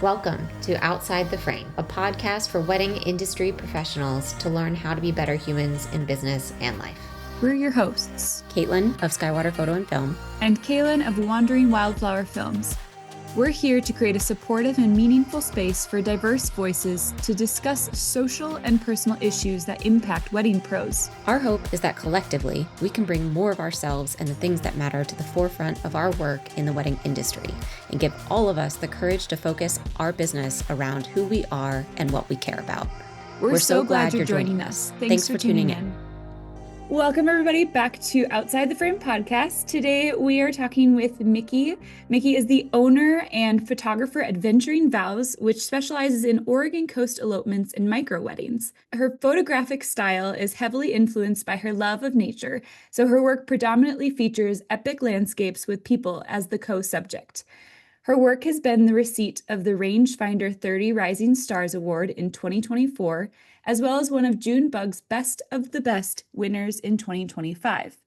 Welcome to Outside the Frame, a podcast for wedding industry professionals to learn how to be better humans in business and life. We're your hosts, Caitlin of Skywater Photo and Film, and Kaylin of Wandering Wildflower Films. We're here to create a supportive and meaningful space for diverse voices to discuss social and personal issues that impact wedding pros. Our hope is that collectively, we can bring more of ourselves and the things that matter to the forefront of our work in the wedding industry and give all of us the courage to focus our business around who we are and what we care about. We're so glad you're joining us. Thanks for tuning in. Welcome, everybody, back to Outside the Frame podcast. Today, we are talking with Miki. Miki is the owner and photographer at Venturing Vows, which specializes in Oregon coast elopements and micro weddings. Her photographic style is heavily influenced by her love of nature, so her work predominantly features epic landscapes with people as the co-subject. Her work has been the receipt of the Rangefinder 30 Rising Stars Award in 2024, as well as one of Junebug's Best of the Best winners in 2025.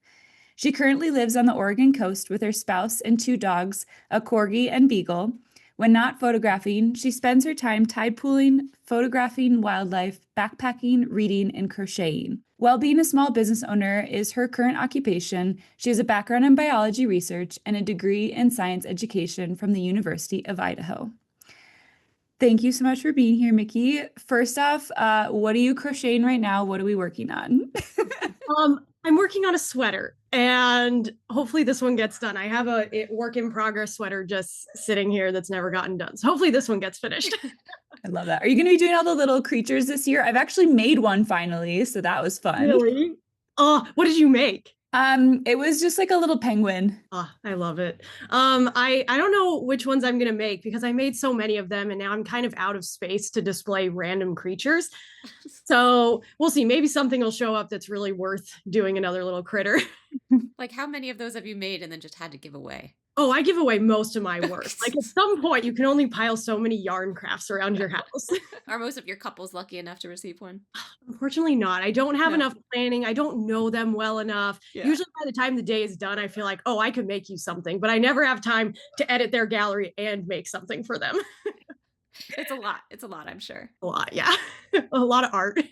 She currently lives on the Oregon coast with her spouse and two dogs, a corgi and beagle. When not photographing, she spends her time tide pooling, photographing wildlife, backpacking, reading, and crocheting. While being a small business owner is her current occupation, she has a background in biology research and a degree in science education from the University of Idaho. Thank you so much for being here, Miki. First off, what are you crocheting right now? What are we working on? I'm working on a sweater, and hopefully this one gets done. I have a work in progress sweater just sitting here that's never gotten done. So hopefully this one gets finished. I love that. Are you going to be doing all the little creatures this year? I've actually made one finally, so that was fun. Really? Oh, what did you make? It was just like a little penguin. Oh, I love it. I don't know which ones I'm gonna make because I made so many of them and now I'm kind of out of space to display random creatures. So we'll see. Maybe something will show up that's really worth doing another little critter. Like, how many of those have you made and then just had to give away? Oh, I give away most of my work. Like at some point, you can only pile so many yarn crafts around your house. Are most of your couples lucky enough to receive one? Unfortunately not. I don't have enough planning. I don't know them well enough. Yeah. Usually by the time the day is done, I feel like, oh, I could make you something, but I never have time to edit their gallery and make something for them. It's a lot. It's a lot, I'm sure. A lot, yeah. A lot of art.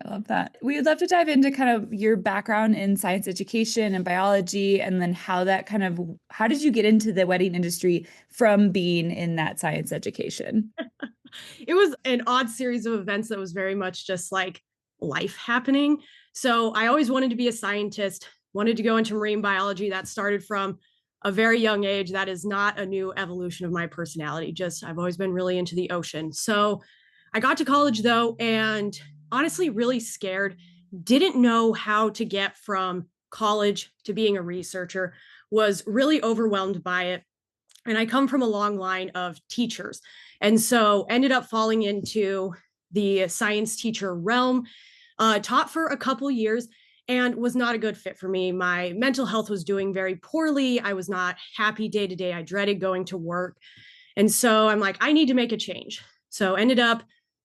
I love that. We would love to dive into kind of your background in science education and biology, and then how did you get into the wedding industry from being in that science education? It was an odd series of events that was very much just like life happening. So I always wanted to be a scientist, wanted to go into marine biology. That started from a very young age. That is not a new evolution of my personality. Just I've always been really into the ocean. So I got to college though, and honestly really scared, didn't know how to get from college to being a researcher, was really overwhelmed by it. And I come from a long line of teachers. And so ended up falling into the science teacher realm, taught for a couple years and was not a good fit for me. My mental health was doing very poorly. I was not happy day to day. I dreaded going to work. And so I'm like, I need to make a change. So ended up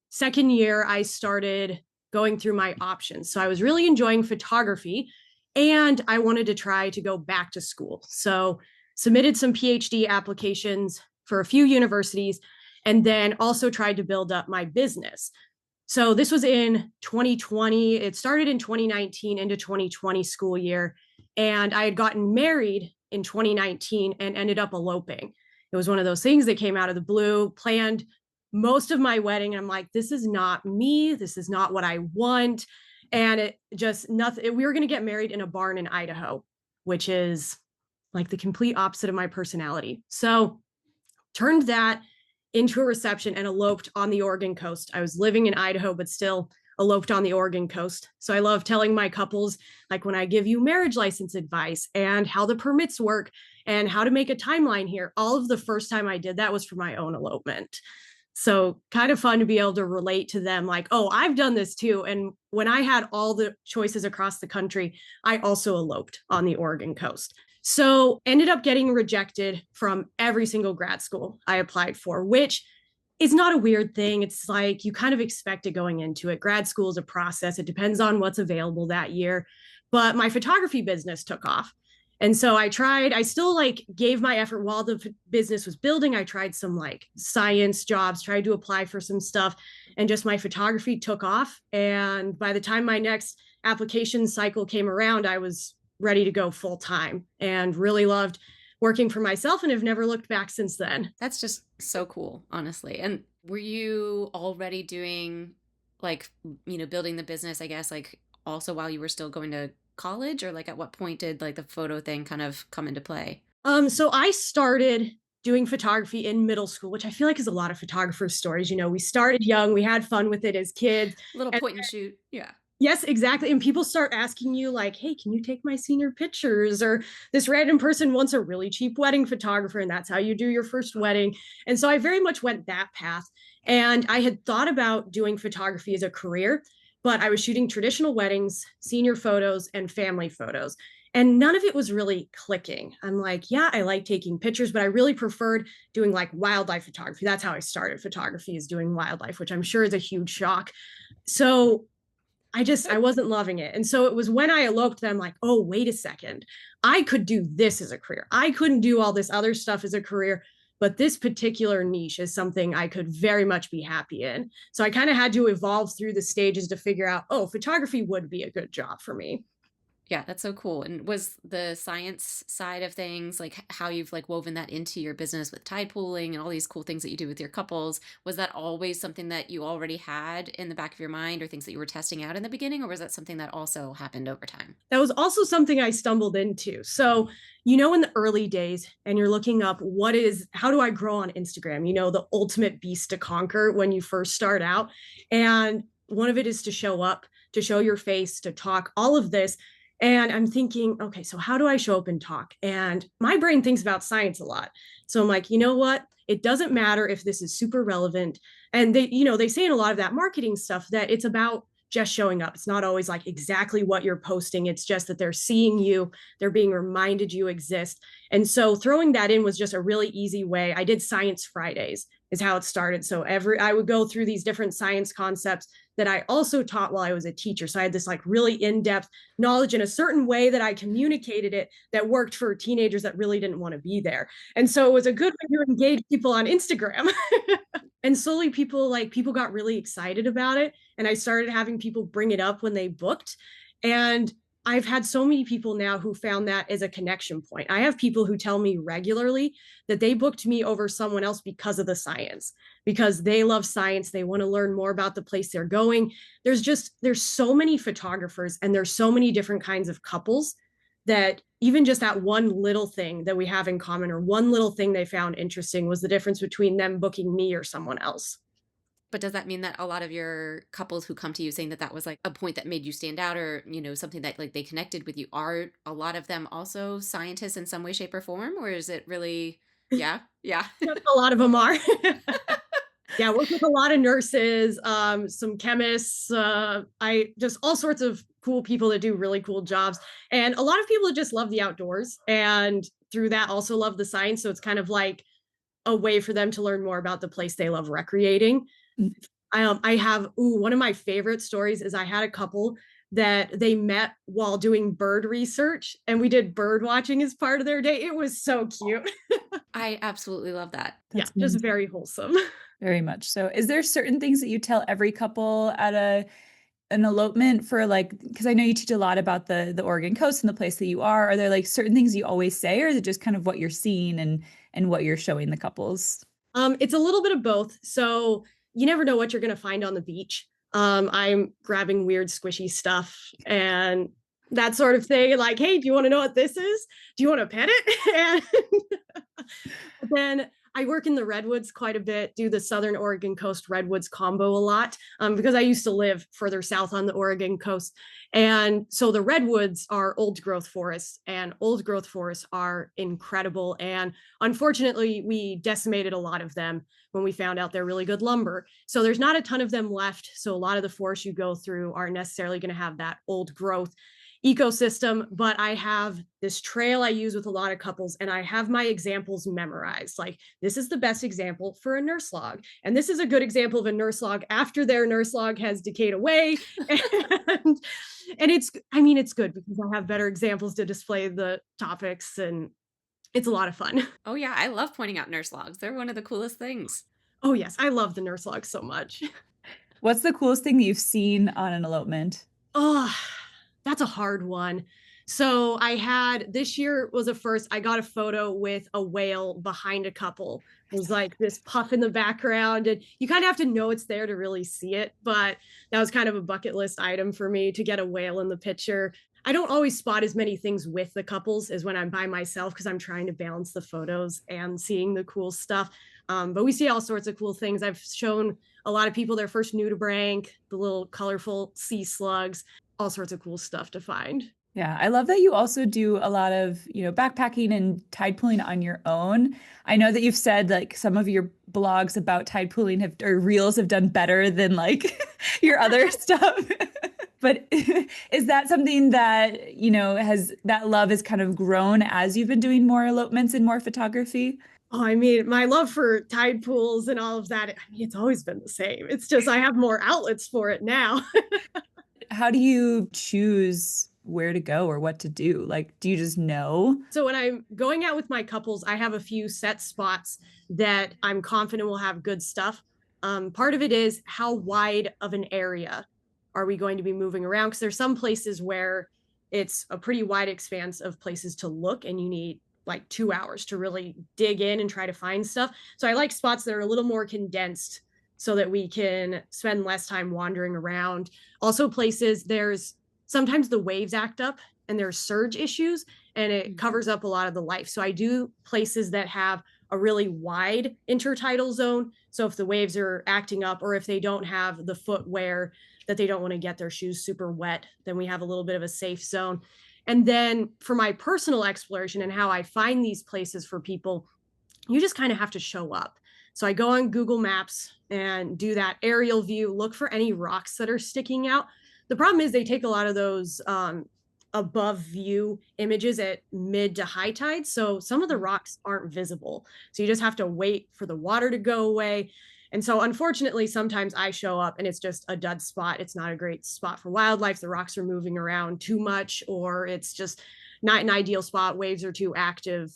second year, I started going through my options. So I was really enjoying photography and I wanted to try to go back to school. So submitted some PhD applications for a few universities and then also tried to build up my business. So this was in 2020. It started in 2019 into 2020 school year. And I had gotten married in 2019 and ended up eloping. It was one of those things that came out of the blue, planned most of my wedding. And I'm like, this is not me. This is not what I want. And it just nothing. We were going to get married in a barn in Idaho, which is like the complete opposite of my personality. So turned that into a reception and eloped on the Oregon coast. I was living in Idaho, but still eloped on the Oregon coast. So I love telling my couples, like when I give you marriage license advice and how the permits work and how to make a timeline here, all of the first time I did that was for my own elopement. So kind of fun to be able to relate to them like, oh, I've done this too. And when I had all the choices across the country, I also eloped on the Oregon coast. So ended up getting rejected from every single grad school I applied for, which is not a weird thing. It's like you kind of expect it going into it. Grad school is a process. It depends on what's available that year. But my photography business took off. And so I still like gave my effort while the business was building. I tried some like science jobs, tried to apply for some stuff, and just my photography took off. And by the time my next application cycle came around, I was ready to go full time and really loved working for myself and have never looked back since then. That's just so cool, honestly. And were you already doing like, building the business, I guess, like also while you were still going to college, or like at what point did like the photo thing kind of come into play? So I started doing photography in middle school, which I feel like is a lot of photographers' stories. We started young, we had fun with it as kids. Little And point and shoot. Yeah. yes, exactly. And people start asking you, like, hey, can you take my senior pictures? Or this random person wants a really cheap wedding photographer, and that's how you do your first wedding. And so I very much went that path. And I had thought about doing photography as a career, but I was shooting traditional weddings, senior photos, and family photos. And none of it was really clicking. I'm like, yeah, I like taking pictures, but I really preferred doing like wildlife photography. That's how I started photography, is doing wildlife, which I'm sure is a huge shock. So I wasn't loving it. And so it was when I eloped that I'm like, oh, wait a second. I could do this as a career. I couldn't do all this other stuff as a career, but this particular niche is something I could very much be happy in. So I kind of had to evolve through the stages to figure out, oh, photography would be a good job for me. Yeah, that's so cool. And was the science side of things, like how you've like woven that into your business with tide pooling and all these cool things that you do with your couples, was that always something that you already had in the back of your mind, or things that you were testing out in the beginning, or was that something that also happened over time? That was also something I stumbled into. So, in the early days, and you're looking up how do I grow on Instagram? The ultimate beast to conquer when you first start out. And one of it is to show up, to show your face, to talk, all of this. And I'm thinking, okay, so how do I show up and talk? And my brain thinks about science a lot. So I'm like, you know what? It doesn't matter if this is super relevant. And they say in a lot of that marketing stuff that it's about just showing up. It's not always like exactly what you're posting. It's just that they're seeing you, they're being reminded you exist. And so throwing that in was just a really easy way. I did Science Fridays is how it started. So I would go through these different science concepts that I also taught while I was a teacher. So I had this like really in-depth knowledge in a certain way that I communicated it that worked for teenagers that really didn't want to be there. And so it was a good way to engage people on Instagram. And slowly people got really excited about it. And I started having people bring it up when they booked. And I've had so many people now who found that as a connection point. I have people who tell me regularly that they booked me over someone else because of the science, because they love science. They want to learn more about the place they're going. There's so many photographers, and there's so many different kinds of couples, that even just that one little thing that we have in common, or one little thing they found interesting, was the difference between them booking me or someone else. But does that mean that a lot of your couples who come to you saying that that was like a point that made you stand out, or, something that like they connected with you, are a lot of them also scientists in some way, shape, or form? Or is it really, yeah, yeah. A lot of them are. Yeah, I work with a lot of nurses, some chemists, I just all sorts of cool people that do really cool jobs. And a lot of people that just love the outdoors, and through that also love the science. So it's kind of like a way for them to learn more about the place they love recreating. I have one of my favorite stories is I had a couple that they met while doing bird research, and we did bird watching as part of their day. It was so cute. I absolutely love that. That's just very wholesome. Very much so. Is there certain things that you tell every couple at an elopement for, like, because I know you teach a lot about the Oregon coast and the place that you are there like certain things you always say, or is it just kind of what you're seeing and what you're showing the couples? It's a little bit of both. So you never know what you're going to find on the beach. I'm grabbing weird squishy stuff and that sort of thing. Like, hey, do you want to know what this is? Do you want to pet it? And then I work in the redwoods quite a bit, do the Southern Oregon coast redwoods combo a lot, because I used to live further south on the Oregon coast. And so the redwoods are old growth forests, and old growth forests are incredible. And unfortunately, we decimated a lot of them when we found out they're really good lumber. So there's not a ton of them left. So a lot of the forests you go through aren't necessarily going to have that old growth. ecosystem, but I have this trail I use with a lot of couples, and I have my examples memorized. Like, this is the best example for a nurse log, and this is a good example of a nurse log after their nurse log has decayed away. And it's good because I have better examples to display the topics, and it's a lot of fun. Oh yeah, I love pointing out nurse logs. They're one of the coolest things. Oh yes, I love the nurse log so much. What's the coolest thing that you've seen on an elopement? Oh, that's a hard one. So this year was a first, I got a photo with a whale behind a couple. It was like this puff in the background, and you kind of have to know it's there to really see it. But that was kind of a bucket list item for me to get a whale in the picture. I don't always spot as many things with the couples as when I'm by myself because I'm trying to balance the photos and seeing the cool stuff. But we see all sorts of cool things. I've shown a lot of people their first nudibranch, the little colorful sea slugs, all sorts of cool stuff to find. Yeah, I love that you also do a lot of, backpacking and tide pooling on your own. I know that you've said like some of your blogs about tide pooling or reels have done better than like your other stuff. But is that something that, that love has kind of grown as you've been doing more elopements and more photography? Oh, my love for tide pools and all of that, it's always been the same. It's just I have more outlets for it now. How do you choose where to go or what to do? Like, do you just know? So when I'm going out with my couples, I have a few set spots that I'm confident will have good stuff. Part of it is how wide of an area are we going to be moving around? Because there's some places where it's a pretty wide expanse of places to look, and you need like 2 hours to really dig in and try to find stuff. So I like spots that are a little more condensed so that we can spend less time wandering around. Also places, there's sometimes the waves act up and there's surge issues, and it covers up a lot of the life. So I do places that have a really wide intertidal zone. So if the waves are acting up, or if they don't have the footwear that they don't want to get their shoes super wet, then we have a little bit of a safe zone. And then for my personal exploration and how I find these places for people, you just kind of have to show up. So I go on Google Maps and do that aerial view, look for any rocks that are sticking out. The problem is they take a lot of those above view images at mid to high tide. So some of the rocks aren't visible. So you just have to wait for the water to go away. And so unfortunately, sometimes I show up and it's just a dud spot. It's not a great spot for wildlife. The rocks are moving around too much, or it's just not an ideal spot. Waves are too active,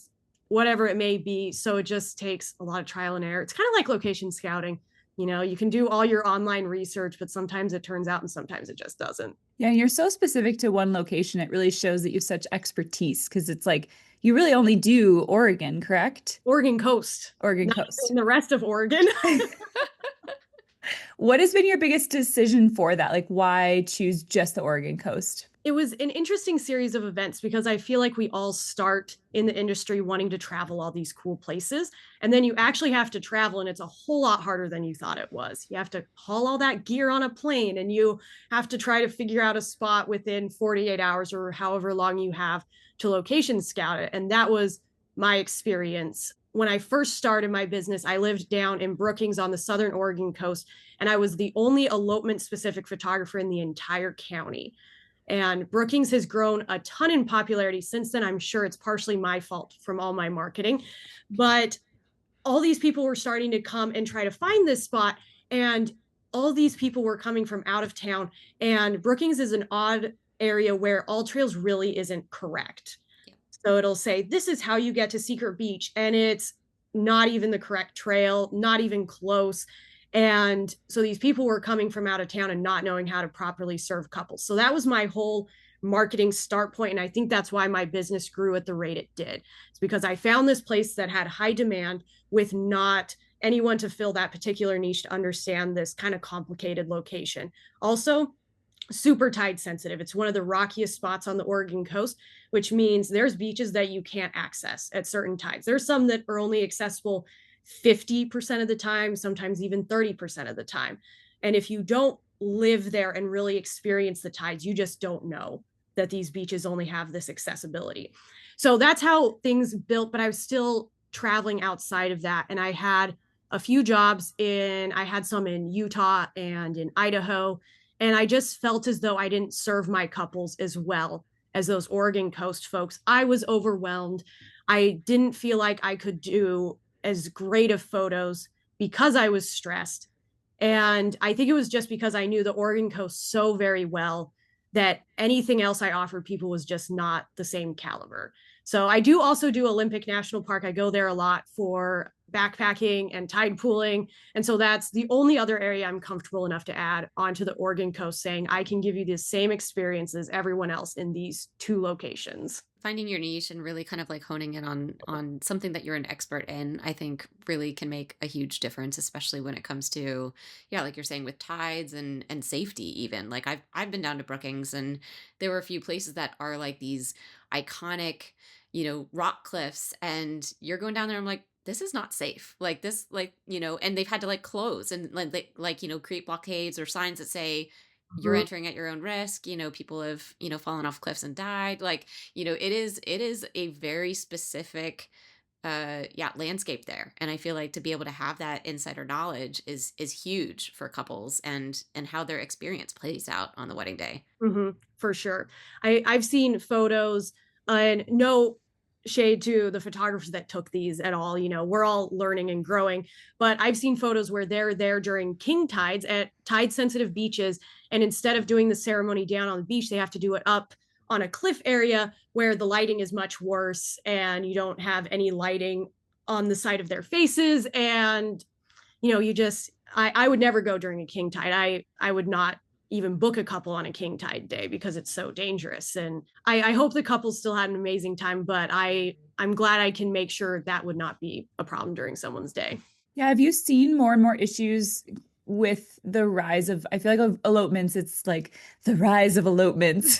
whatever it may be. So it just takes a lot of trial and error. It's kind of like location scouting. You can do all your online research, but sometimes it turns out and sometimes it just doesn't. Yeah, and you're so specific to one location. It really shows that you have such expertise, because it's like you really only do Oregon, correct? Oregon coast. Oregon coast. And the rest of Oregon. What has been your biggest decision for that? Like, why choose just the Oregon coast? It was an interesting series of events because I feel like we all start in the industry wanting to travel all these cool places. And then you actually have to travel, and it's a whole lot harder than you thought it was. You have to haul all that gear on a plane, and you have to try to figure out a spot within 48 hours or however long you have to location scout it. And that was my experience. When I first started my business, I lived down in Brookings on the southern Oregon coast, and I was the only elopement specific photographer in the entire county. And Brookings has grown a ton in popularity since then. I'm sure it's partially my fault from all my marketing, but all these people were starting to come and try to find this spot. And all these people were coming from out of town. And Brookings is an odd area where All Trails really isn't correct. Yeah. So it'll say, this is how you get to Secret Beach. And it's not even the correct trail, not even close. And so these people were coming from out of town and not knowing how to properly serve couples. So that was my whole marketing start point. And I think that's why my business grew at the rate it did. It's because I found this place that had high demand with not anyone to fill that particular niche to understand this kind of complicated location. Also, super tide sensitive. It's one of the rockiest spots on the Oregon coast, which means there's beaches that you can't access at certain tides. There's some that are only accessible 50% of the time, sometimes even 30% of the time. And if you don't live there and really experience the tides, you just don't know that these beaches only have this accessibility. So that's how things built, but I was still traveling outside of that. And I had a few jobs I had some in Utah and in Idaho. And I just felt as though I didn't serve my couples as well as those Oregon coast folks. I was overwhelmed. I didn't feel like I could do as great of photos because I was stressed. And I think it was just because I knew the Oregon coast so very well that anything else I offered people was just not the same caliber. So I do also do Olympic National Park. I go there a lot for backpacking and tide pooling. And so that's the only other area I'm comfortable enough to add onto the Oregon coast, saying I can give you the same experience as everyone else in these two locations. Finding your niche and really kind of like honing in on something that you're an expert in, I think really can make a huge difference, especially when it comes to, yeah, like you're saying, with tides and safety even. Like I've been down to Brookings, and there were a few places that are like these iconic, rock cliffs, and you're going down there, I'm like, this is not safe. Like this, like, and they've had to like close and create blockades or signs that say you're entering at your own risk. People have, fallen off cliffs and died. Like, it is a very specific, landscape there. And I feel like to be able to have that insider knowledge is huge for couples and how their experience plays out on the wedding day. For sure. I've seen photos, and no shade to the photographers that took these at all. We're all learning and growing, but I've seen photos where they're there during king tides at tide sensitive beaches. And instead of doing the ceremony down on the beach, they have to do it up on a cliff area where the lighting is much worse and you don't have any lighting on the side of their faces. And, I would never go during a king tide. I would not even book a couple on a king tide day because it's so dangerous. And I hope the couple still had an amazing time, but I'm glad I can make sure that would not be a problem during someone's day. Yeah. Have you seen more and more issues with the rise of, I feel like of elopements, it's like the rise of elopements,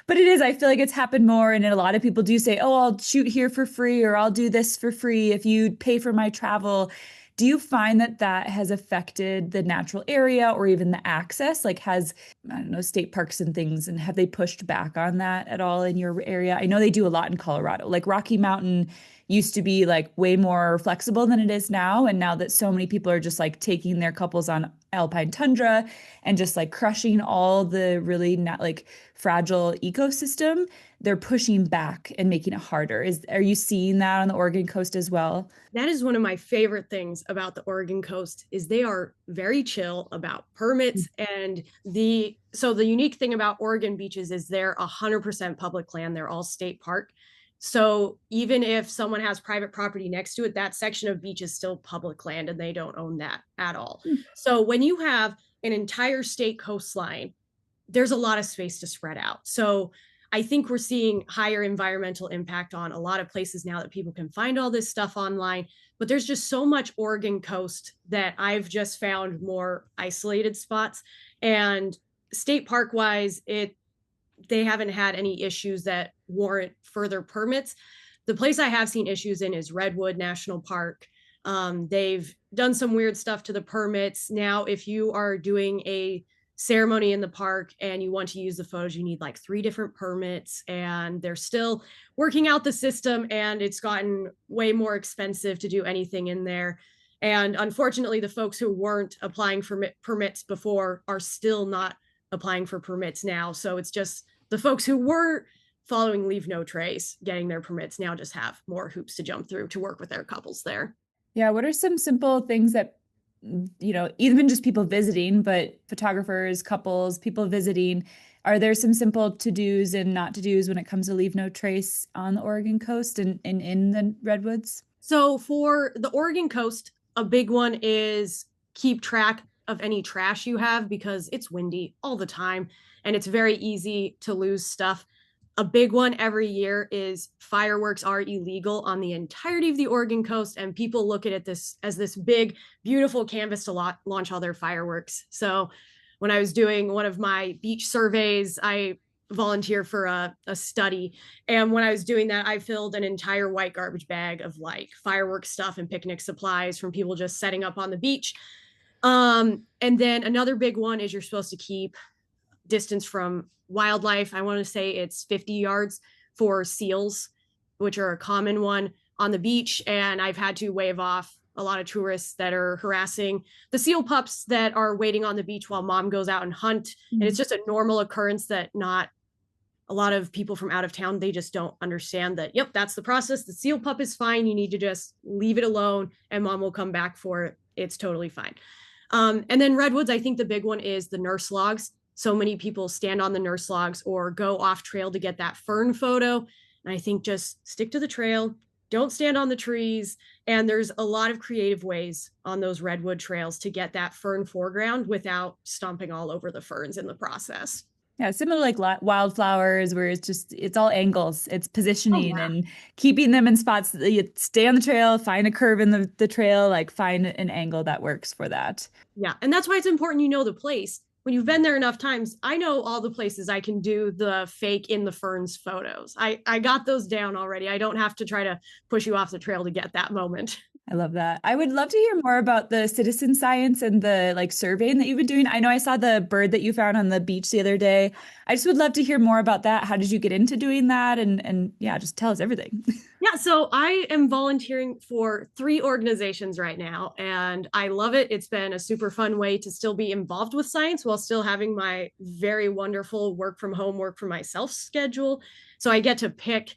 but it is, I feel like it's happened more. And a lot of people do say, oh, I'll shoot here for free, or I'll do this for free if you pay for my travel. Do you find that that has affected the natural area or even the access? Like has, I don't know, state parks and things, and have they pushed back on that at all in your area? I know they do a lot in Colorado. Like Rocky Mountain used to be like way more flexible than it is now. And now that so many people are just like taking their couples on alpine tundra and just like crushing all the really not like fragile ecosystem, they're pushing back and making it harder. Are you seeing that on the Oregon coast as well? That is one of my favorite things about the Oregon coast is they are very chill about permits. And the unique thing about Oregon beaches is they're 100% public land. They're all state park. So even if someone has private property next to it, that section of beach is still public land and they don't own that at all. So when you have an entire state coastline, there's a lot of space to spread out. So I think we're seeing higher environmental impact on a lot of places now that people can find all this stuff online. But there's just so much Oregon coast that I've just found more isolated spots. And state park wise, they haven't had any issues that warrant further permits. The place I have seen issues in is Redwood National Park. They've done some weird stuff to the permits. Now, if you are doing a ceremony in the park and you want to use the photos, you need like 3 different permits, and they're still working out the system, and it's gotten way more expensive to do anything in there. And unfortunately, the folks who weren't applying for permits before are still not applying for permits now. So it's just the folks who were following Leave No Trace getting their permits now just have more hoops to jump through to work with their couples there. Yeah. What are some simple things that, even just people visiting, but photographers, couples, people visiting, are there some simple to-dos and not to-dos when it comes to Leave No Trace on the Oregon coast and in the Redwoods? So for the Oregon coast, a big one is keep track of any trash you have because it's windy all the time and it's very easy to lose stuff. A big one every year is fireworks are illegal on the entirety of the Oregon coast, and people look at it as this big, beautiful canvas to launch all their fireworks. So when I was doing one of my beach surveys, I volunteered for a study. And when I was doing that, I filled an entire white garbage bag of like fireworks stuff and picnic supplies from people just setting up on the beach. And then another big one is you're supposed to keep distance from wildlife. I want to say it's 50 yards for seals, which are a common one on the beach. And I've had to wave off a lot of tourists that are harassing the seal pups that are waiting on the beach while mom goes out and hunt. And it's just a normal occurrence that not a lot of people from out of town, they just don't understand that, yep, that's the process. The seal pup is fine. You need to just leave it alone and mom will come back for it. It's totally fine. And then redwoods, I think the big one is the nurse logs. So many people stand on the nurse logs or go off trail to get that fern photo. And I think just stick to the trail, don't stand on the trees. And there's a lot of creative ways on those redwood trails to get that fern foreground without stomping all over the ferns in the process. Yeah, similar like wildflowers, where it's all angles. It's positioning and keeping them in spots that you stay on the trail, find a curve in the trail, like find an angle that works for that. Yeah, and that's why it's important you know the place. When you've been there enough times, I know all the places I can do the fake in the ferns photos. I got those down already. I don't have to try to push you off the trail to get that moment. I love that. I would love to hear more about the citizen science and the like surveying that you've been doing. I know I saw the bird that you found on the beach the other day. I just would love to hear more about that. How did you get into doing that? And yeah, just tell us everything. Yeah, so I am volunteering for 3 organizations right now, and I love it. It's been a super fun way to still be involved with science while still having my very wonderful work from home, work for myself schedule. So I get to pick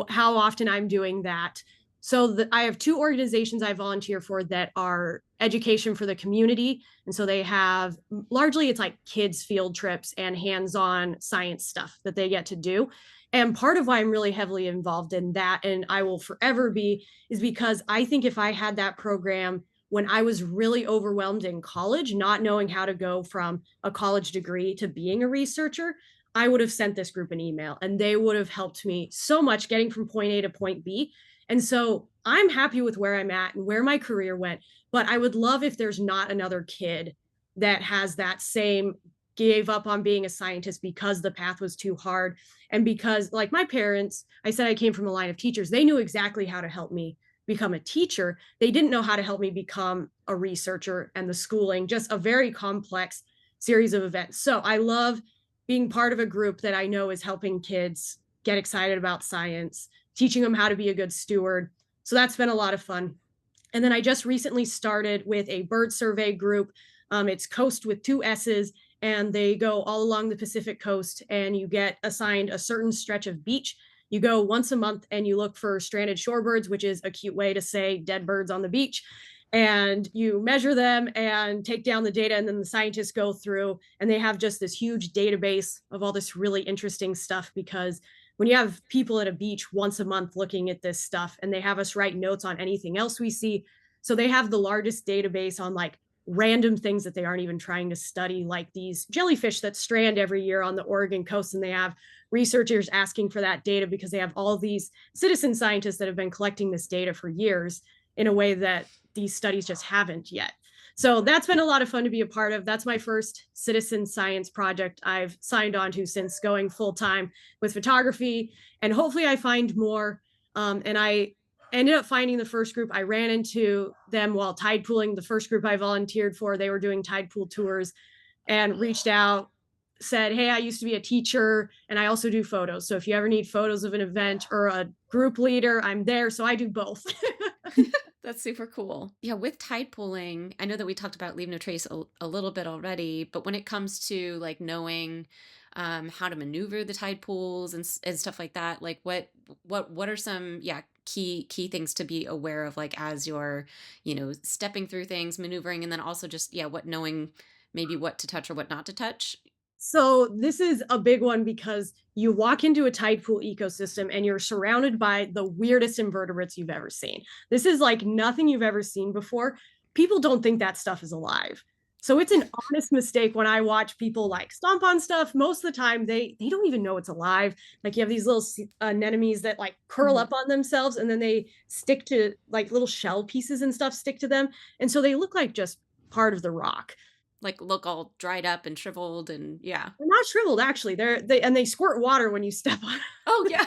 how often I'm doing that. So I have 2 organizations I volunteer for that are education for the community. And so they have largely it's like kids field trips and hands-on science stuff that they get to do. And part of why I'm really heavily involved in that, and I will forever be, is because I think if I had that program when I was really overwhelmed in college, not knowing how to go from a college degree to being a researcher, I would have sent this group an email and they would have helped me so much getting from point A to point B. And so I'm happy with where I'm at and where my career went, but I would love if there's not another kid that has that same gave up on being a scientist because the path was too hard. And because like my parents, I said I came from a line of teachers, they knew exactly how to help me become a teacher. They didn't know how to help me become a researcher and the schooling, just a very complex series of events. So I love being part of a group that I know is helping kids get excited about science, teaching them how to be a good steward. So that's been a lot of fun. And then I just recently started with a bird survey group. It's Coast with 2 S's, and they go all along the Pacific coast, and you get assigned a certain stretch of beach. You go once a month and you look for stranded shorebirds, which is a cute way to say dead birds on the beach. And you measure them and take down the data, and then the scientists go through and they have just this huge database of all this really interesting stuff, because when you have people at a beach once a month looking at this stuff and they have us write notes on anything else we see. So they have the largest database on like random things that they aren't even trying to study, like these jellyfish that strand every year on the Oregon coast. And they have researchers asking for that data because they have all these citizen scientists that have been collecting this data for years in a way that these studies just haven't yet. So that's been a lot of fun to be a part of. That's my first citizen science project I've signed on to since going full time with photography. And hopefully I find more. And I ended up finding the first group. I ran into them while tide pooling. The first group I volunteered for, they were doing tide pool tours, and reached out, said, hey, I used to be a teacher and I also do photos. So if you ever need photos of an event or a group leader, I'm there. So I do both. That's super cool. Yeah, with tide pooling, I know that we talked about Leave No Trace a little bit already, but when it comes to like knowing how to maneuver the tide pools and stuff like that, like what are some key things to be aware of, like as you're stepping through things, maneuvering, and then also just what knowing maybe what to touch or what not to touch? So this is a big one because you walk into a tide pool ecosystem and you're surrounded by the weirdest invertebrates you've ever seen. This is like nothing you've ever seen before. People don't think that stuff is alive. So it's an honest mistake when I watch people like stomp on stuff. Most of the time, they don't even know it's alive. Like you have these little anemones that like curl up on themselves, and then they stick to like little shell pieces and stuff stick to them. And so they look like just part of the rock. Like look all dried up and shriveled, and yeah. They're not shriveled, actually. They squirt water when you step on. Oh yeah.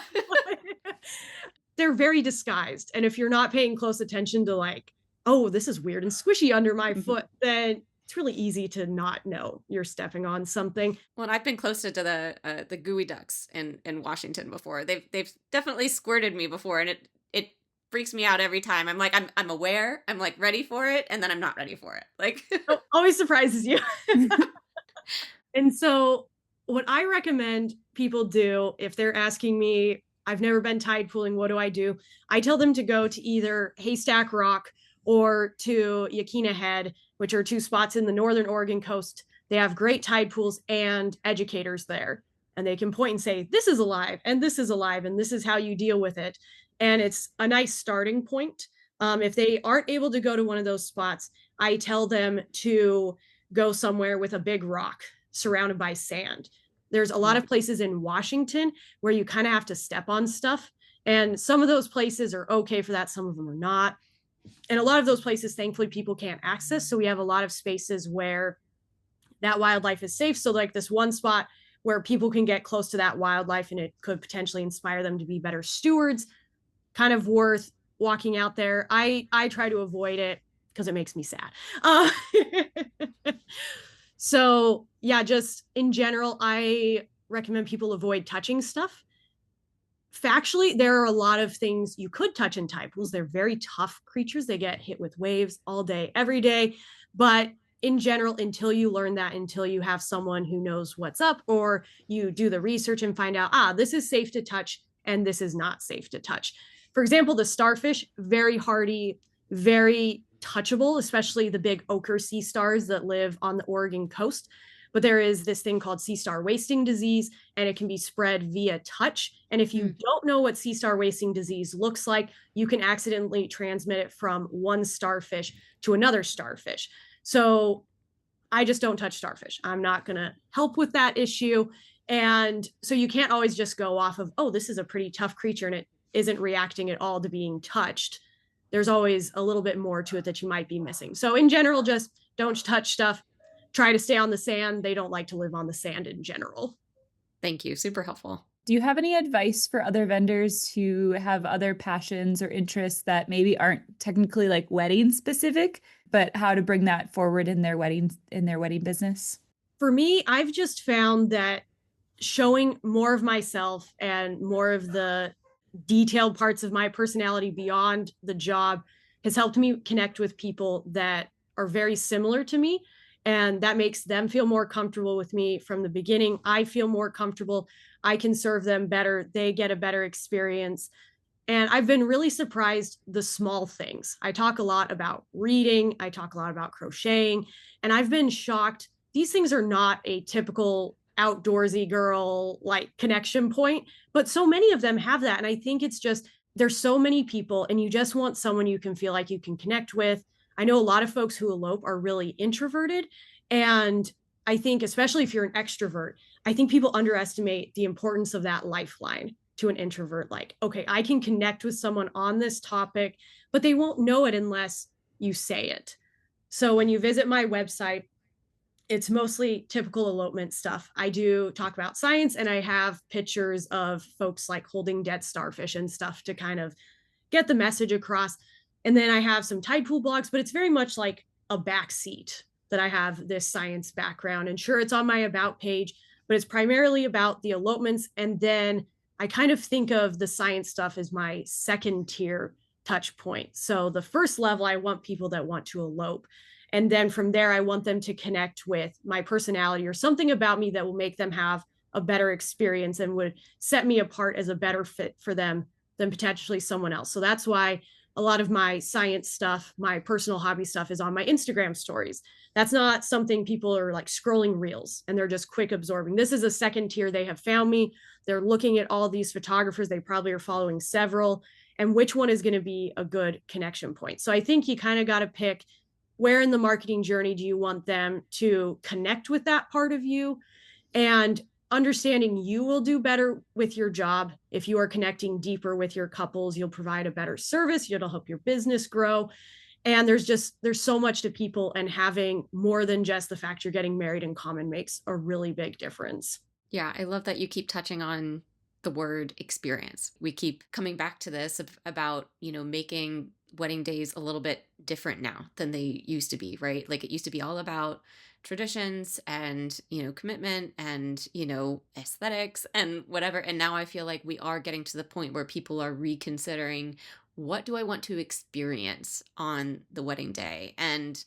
They're very disguised. And if you're not paying close attention to like, oh, this is weird and squishy under my foot, then it's really easy to not know you're stepping on something. Well, and I've been closer to the gooey ducks in Washington before. They've definitely squirted me before, and it freaks me out every time. I'm like, I'm aware, I'm like ready for it, and then I'm not ready for it. Like always surprises you. And so what I recommend people do if they're asking me, I've never been tide pooling, what do? I tell them to go to either Haystack Rock or to Yaquina Head, which are two spots in the northern Oregon coast. They have great tide pools and educators there. And they can point and say, this is alive, and this is alive, and this is how you deal with it. And it's a nice starting point. If they aren't able to go to one of those spots, I tell them to go somewhere with a big rock surrounded by sand. There's a lot of places in Washington where you kind of have to step on stuff. And some of those places are okay for that. Some of them are not. And a lot of those places, thankfully, people can't access. So we have a lot of spaces where that wildlife is safe. So like this one spot where people can get close to that wildlife and it could potentially inspire them to be better stewards, kind of worth walking out there. I try to avoid it because it makes me sad. So yeah, just in general, I recommend people avoid touching stuff. Factually, there are a lot of things you could touch in tide pools. They're very tough creatures. They get hit with waves all day, every day. But in general, until you learn that, until you have someone who knows what's up, or you do the research and find out, this is safe to touch and this is not safe to touch. For example, the starfish, very hardy, very touchable, especially the big ochre sea stars that live on the Oregon coast. But there is this thing called sea star wasting disease, and it can be spread via touch. And if you don't know what sea star wasting disease looks like, you can accidentally transmit it from one starfish to another starfish. So I just don't touch starfish. I'm not going to help with that issue. And so you can't always just go off of, oh, this is a pretty tough creature and it isn't reacting at all to being touched. There's always a little bit more to it that you might be missing. So in general, just don't touch stuff. Try to stay on the sand. They don't like to live on the sand in general. Thank you. Super helpful. Do you have any advice for other vendors who have other passions or interests that maybe aren't technically like wedding specific, but how to bring that forward in their wedding business? For me, I've just found that showing more of myself and more of the detailed parts of my personality beyond the job has helped me connect with people that are very similar to me. And that makes them feel more comfortable with me from the beginning. I feel more comfortable. I can serve them better. They get a better experience. And I've been really surprised the small things. I talk a lot about reading. I talk a lot about crocheting. And I've been shocked. These things are not a typical outdoorsy girl like connection point, but so many of them have that. And I think it's just, there's so many people and you just want someone you can feel like you can connect with. I know a lot of folks who elope are really introverted. And I think, especially if you're an extrovert, I think people underestimate the importance of that lifeline to an introvert. Like, okay, I can connect with someone on this topic, but they won't know it unless you say it. So when you visit my website, it's mostly typical elopement stuff. I do talk about science and I have pictures of folks like holding dead starfish and stuff to kind of get the message across. And then I have some tide pool blogs, but it's very much like a backseat that I have this science background. And sure, it's on my about page, but it's primarily about the elopements. And then I kind of think of the science stuff as my second tier touch point. So the first level, I want people that want to elope. And then from there, I want them to connect with my personality or something about me that will make them have a better experience and would set me apart as a better fit for them than potentially someone else. So that's why a lot of my science stuff, my personal hobby stuff is on my Instagram stories. That's not something people are like scrolling reels and they're just quick absorbing. This is a second tier. They have found me. They're looking at all these photographers. They probably are following several, and which one is going to be a good connection point. So I think you kind of got to pick where in the marketing journey do you want them to connect with that part of you, and understanding you will do better with your job. If you are connecting deeper with your couples, you'll provide a better service. It'll help your business grow. And there's so much to people, and having more than just the fact you're getting married in common makes a really big difference. Yeah, I love that you keep touching on the word experience. We keep coming back to this about, making wedding days a little bit different now than they used to be, right? Like it used to be all about traditions and, commitment and, aesthetics and whatever. And now I feel like we are getting to the point where people are reconsidering, what do I want to experience on the wedding day? And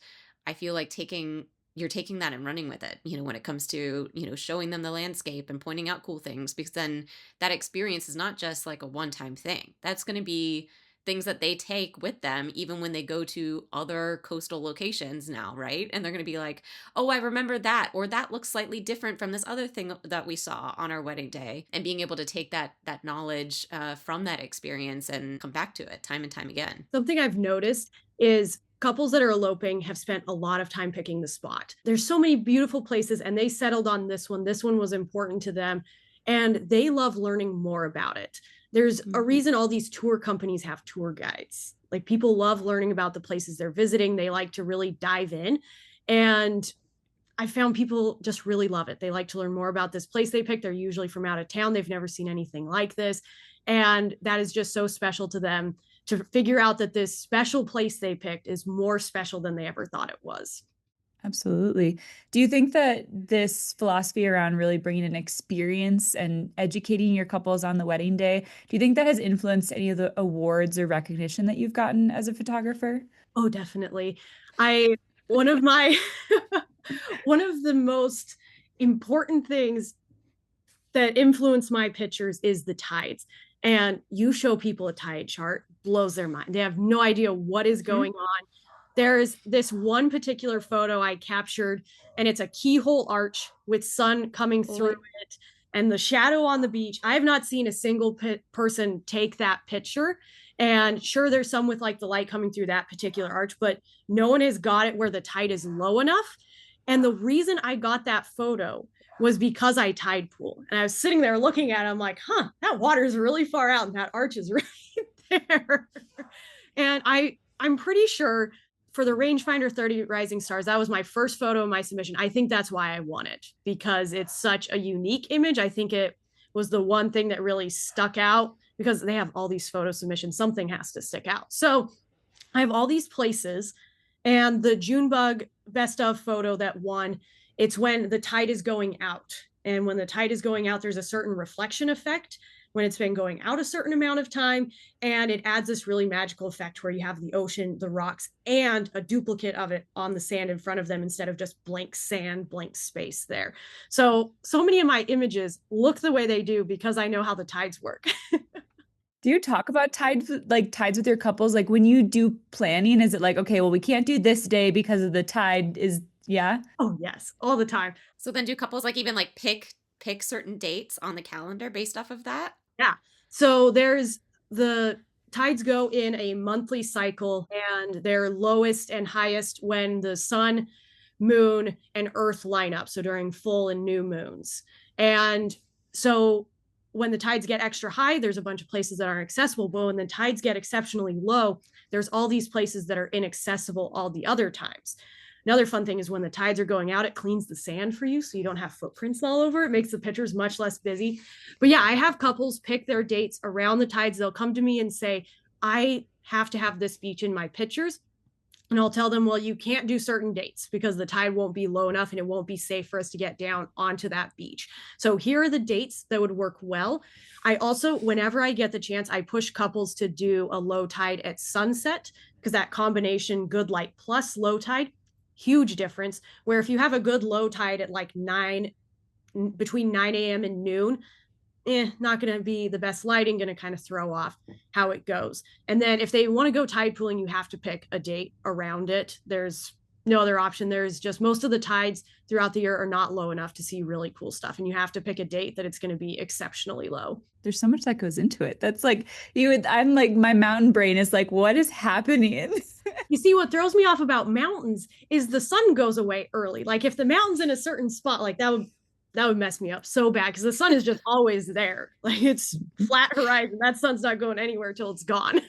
I feel like taking you're taking that and running with it, when it comes to, showing them the landscape and pointing out cool things, because then that experience is not just like a one-time thing. That's going to be things that they take with them even when they go to other coastal locations now, right? And they're going to be like, oh, I remember that, or that looks slightly different from this other thing that we saw on our wedding day. And being able to take that knowledge from that experience and come back to it time and time again. Something I've noticed is couples that are eloping have spent a lot of time picking the spot. There's so many beautiful places, and they settled on this one. This one was important to them, and they love learning more about it. There's a reason all these tour companies have tour guides. Like, people love learning about the places they're visiting. They like to really dive in. And I found people just really love it. They like to learn more about this place they picked. They're usually from out of town. They've never seen anything like this. And that is just so special to them to figure out that this special place they picked is more special than they ever thought it was. Absolutely. Do you think that this philosophy around really bringing an experience and educating your couples on the wedding day, do you think that has influenced any of the awards or recognition that you've gotten as a photographer? Oh, definitely. One of the most important things that influence my pictures is the tides. And you show people a tide chart, blows their mind. They have no idea what is going on. There's this one particular photo I captured, and it's a keyhole arch with sun coming through it and the shadow on the beach. I have not seen a single person take that picture. And sure, there's some with like the light coming through that particular arch, but no one has got it where the tide is low enough. And the reason I got that photo was because I tide pool. And I was sitting there looking at it. I'm like, that water is really far out and that arch is right there. And I'm pretty sure for the Rangefinder 30 Rising Stars, that was my first photo in my submission. I think that's why I won it, because it's such a unique image. I think it was the one thing that really stuck out, because they have all these photo submissions. Something has to stick out. So I have all these places, and the Junebug best of photo that won, it's when the tide is going out. And when the tide is going out, there's a certain reflection effect when it's been going out a certain amount of time. And it adds this really magical effect where you have the ocean, the rocks, and a duplicate of it on the sand in front of them instead of just blank sand, blank space there. So many of my images look the way they do because I know how the tides work. Do you talk about tides with your couples? Like, when you do planning, is it like, okay, well, we can't do this day because of the tide yeah? Oh, yes, all the time. So then do couples like even like pick certain dates on the calendar based off of that? Yeah. So there's the tides go in a monthly cycle, and they're lowest and highest when the sun, moon, and earth line up. So during full and new moons. And so when the tides get extra high, there's a bunch of places that aren't accessible. But when the tides get exceptionally low, there's all these places that are inaccessible all the other times. Another fun thing is when the tides are going out, it cleans the sand for you so you don't have footprints all over. It makes the pictures much less busy. But yeah, I have couples pick their dates around the tides. They'll come to me and say, I have to have this beach in my pictures. And I'll tell them, well, you can't do certain dates because the tide won't be low enough and it won't be safe for us to get down onto that beach. So here are the dates that would work well. I also, whenever I get the chance, I push couples to do a low tide at sunset, because that combination good light plus low tide, huge difference. Where if you have a good low tide at like between 9 a.m. and noon, not going to be the best lighting, going to kind of throw off how it goes. And then if they want to go tide pooling, you have to pick a date around it. There's no other option. There's just, most of the tides throughout the year are not low enough to see really cool stuff. And you have to pick a date that it's going to be exceptionally low. There's so much that goes into it. That's like, I'm like, my mountain brain is like, what is happening? You see, what throws me off about mountains is the sun goes away early. Like, if the mountain's in a certain spot, like that would mess me up so bad, because the sun is just always there. Like, it's flat horizon. That sun's not going anywhere till it's gone.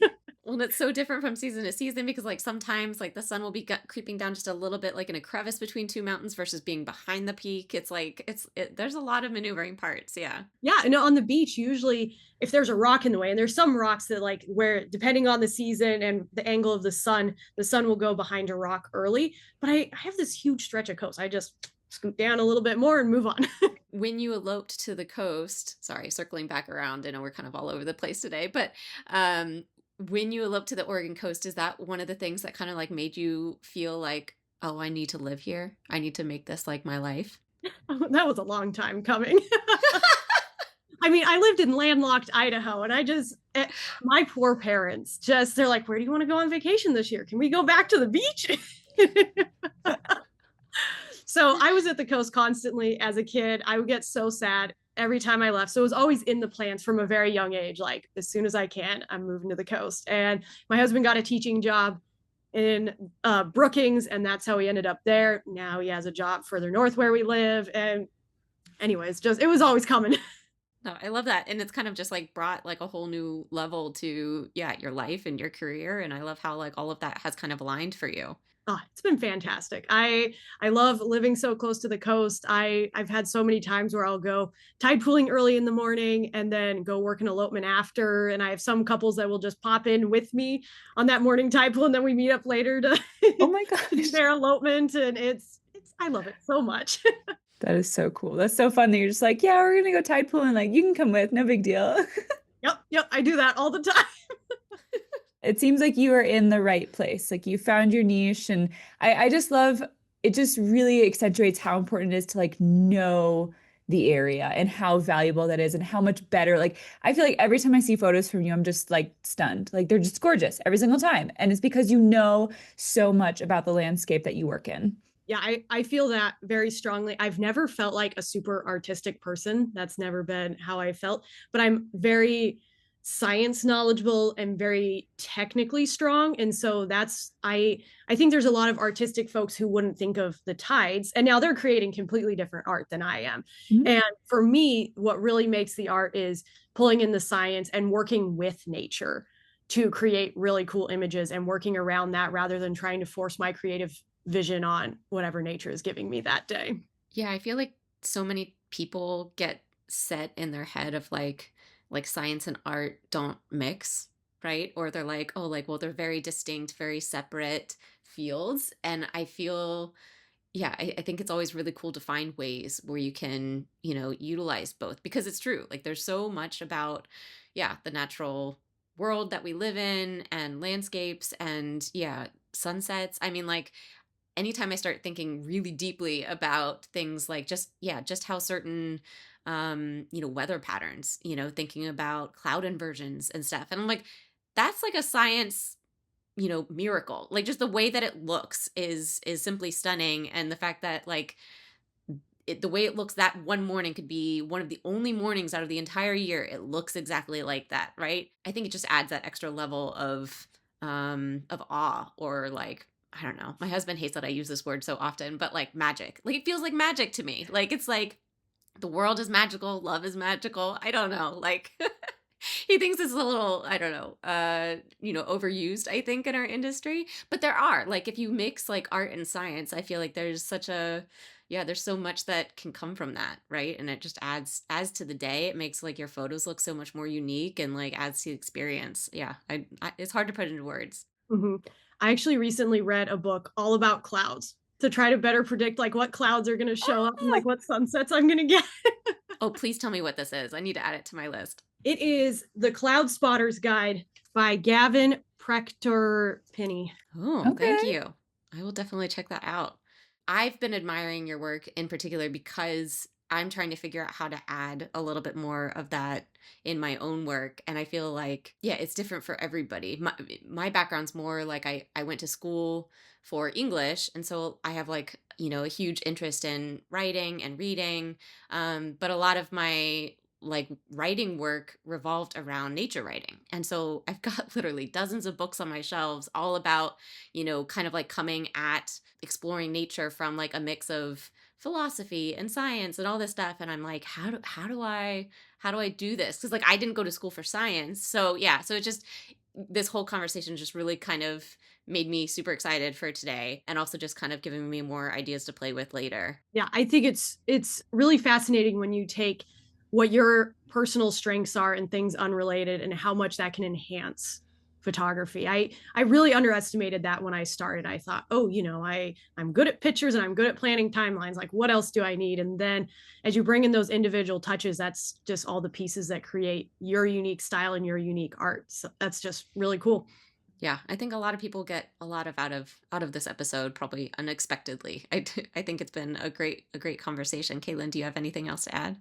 Well, it's so different from season to season, because like sometimes like the sun will be creeping down just a little bit, like in a crevice between two mountains versus being behind the peak. It's like, there's a lot of maneuvering parts. Yeah. Yeah. And on the beach, usually if there's a rock in the way, and there's some rocks that, like, where depending on the season and the angle of the sun will go behind a rock early. But I have this huge stretch of coast. I just scoot down a little bit more and move on. When you eloped to the coast, sorry, circling back around, I know we're kind of all over the place today, but when you eloped to the Oregon coast, is that one of the things that kind of like made you feel like, oh, I need to live here. I need to make this like my life. That was a long time coming. I mean, I lived in landlocked Idaho, and my poor parents they're like, where do you want to go on vacation this year? Can we go back to the beach? So I was at the coast constantly as a kid. I would get so sad every time I left. So it was always in the plans from a very young age. Like, as soon as I can, I'm moving to the coast. And my husband got a teaching job in Brookings, and that's how he ended up there. Now he has a job further north where we live. And anyways, it was always coming. No, I love that. And it's kind of just like brought like a whole new level to, yeah, your life and your career. And I love how like all of that has kind of aligned for you. Oh, it's been fantastic. I love living so close to the coast. I've had so many times where I'll go tide pooling early in the morning and then go work an elopement after. And I have some couples that will just pop in with me on that morning tide pool, and then we meet up later to oh my gosh, their elopement. And I love it so much. That is so cool. That's so fun that you're just like, yeah, we're gonna go tide pooling. Like, you can come with, no big deal. Yep. I do that all the time. It seems like you are in the right place. Like, you found your niche. And I just love it, just really accentuates how important it is to like know the area and how valuable that is and how much better. Like, I feel like every time I see photos from you, I'm just like stunned. Like, they're just gorgeous every single time. And it's because you know so much about the landscape that you work in. Yeah, I feel that very strongly. I've never felt like a super artistic person. That's never been how I felt, but I'm very science knowledgeable and very technically strong. And so I think there's a lot of artistic folks who wouldn't think of the tides, and now they're creating completely different art than I am. Mm-hmm. And for me, what really makes the art is pulling in the science and working with nature to create really cool images and working around that rather than trying to force my creative vision on whatever nature is giving me that day. Yeah, I feel like so many people get set in their head of like science and art don't mix, right? Or they're like, oh, like, well, they're very distinct, very separate fields. And I feel, yeah, I think it's always really cool to find ways where you can, utilize both, because it's true. Like, there's so much about, yeah, the natural world that we live in and landscapes and, yeah, sunsets. I mean, like, anytime I start thinking really deeply about things like just how certain weather patterns, thinking about cloud inversions and stuff, and I'm like, that's like a science miracle. Like, just the way that it looks is simply stunning. And the fact that like the way it looks that one morning could be one of the only mornings out of the entire year it looks exactly like that, right? I think it just adds that extra level of awe, or like, I don't know. My husband hates that I use this word so often, but like magic. Like, it feels like magic to me. Like, it's like the world is magical, love is magical. I don't know. Like, he thinks it's a little, I don't know, overused, I think, in our industry. But there are, like, if you mix like art and science, I feel like there's there's so much that can come from that, right? And it just adds to the day. It makes like your photos look so much more unique and like adds to the experience. Yeah, it's hard to put into words. Mm-hmm. I actually recently read a book all about clouds to try to better predict like what clouds are going to show up and like what sunsets I'm going to get. Oh, please tell me what this is. I need to add it to my list. It is The Cloud Spotter's Guide by Gavin Prector-Penny. Oh, okay. Thank you. I will definitely check that out. I've been admiring your work in particular because I'm trying to figure out how to add a little bit more of that in my own work. And I feel like, yeah, it's different for everybody. My background's more like I went to school for English. And so I have like, a huge interest in writing and reading. But a lot of my like writing work revolved around nature writing. And so I've got literally dozens of books on my shelves all about, kind of like coming at exploring nature from like a mix of philosophy and science and all this stuff. And I'm like, how do I do this? Because like I didn't go to school for science. So yeah, so it just, this whole conversation just really kind of made me super excited for today, and also just kind of giving me more ideas to play with later. Yeah, I think it's really fascinating when you take what your personal strengths are and things unrelated and how much that can enhance photography. I really underestimated that when I started. I thought, oh, I'm good at pictures and I'm good at planning timelines. Like, what else do I need? And then as you bring in those individual touches, that's just all the pieces that create your unique style and your unique art. So that's just really cool. Yeah, I think a lot of people get a lot of out of this episode, probably unexpectedly. I think it's been a great conversation. Caitlin, do you have anything else to add?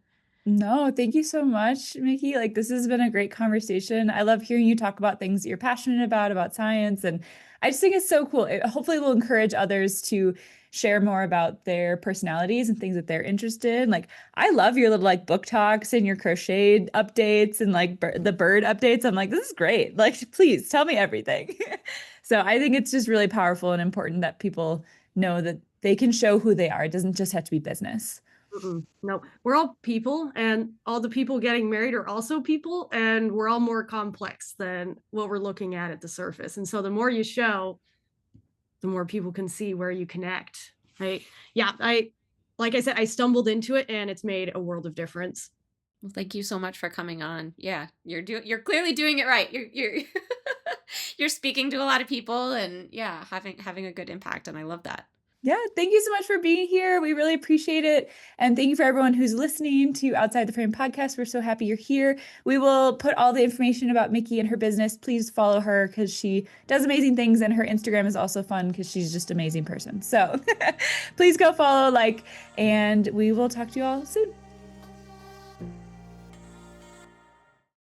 No, thank you so much, Miki. Like, this has been a great conversation. I love hearing you talk about things that you're passionate about science. And I just think it's so cool. It hopefully will encourage others to share more about their personalities and things that they're interested in. Like, I love your little like book talks and your crochet updates and like the bird updates. I'm like, this is great. Like, please tell me everything. So I think it's just really powerful and important that people know that they can show who they are. It doesn't just have to be business. No, we're all people, and all the people getting married are also people, and we're all more complex than what we're looking at the surface. And so the more you show, the more people can see where you connect, right? Yeah, like I said, I stumbled into it and it's made a world of difference. Well, thank you so much for coming on. Yeah, you're clearly doing it right. You're you're speaking to a lot of people and yeah, having a good impact, and I love that. Yeah, thank you so much for being here. We really appreciate it. And thank you for everyone who's listening to Outside the Frame podcast. We're so happy you're here. We will put all the information about Miki and her business. Please follow her because she does amazing things, and her Instagram is also fun because she's just an amazing person. So please go follow, like, and we will talk to you all soon.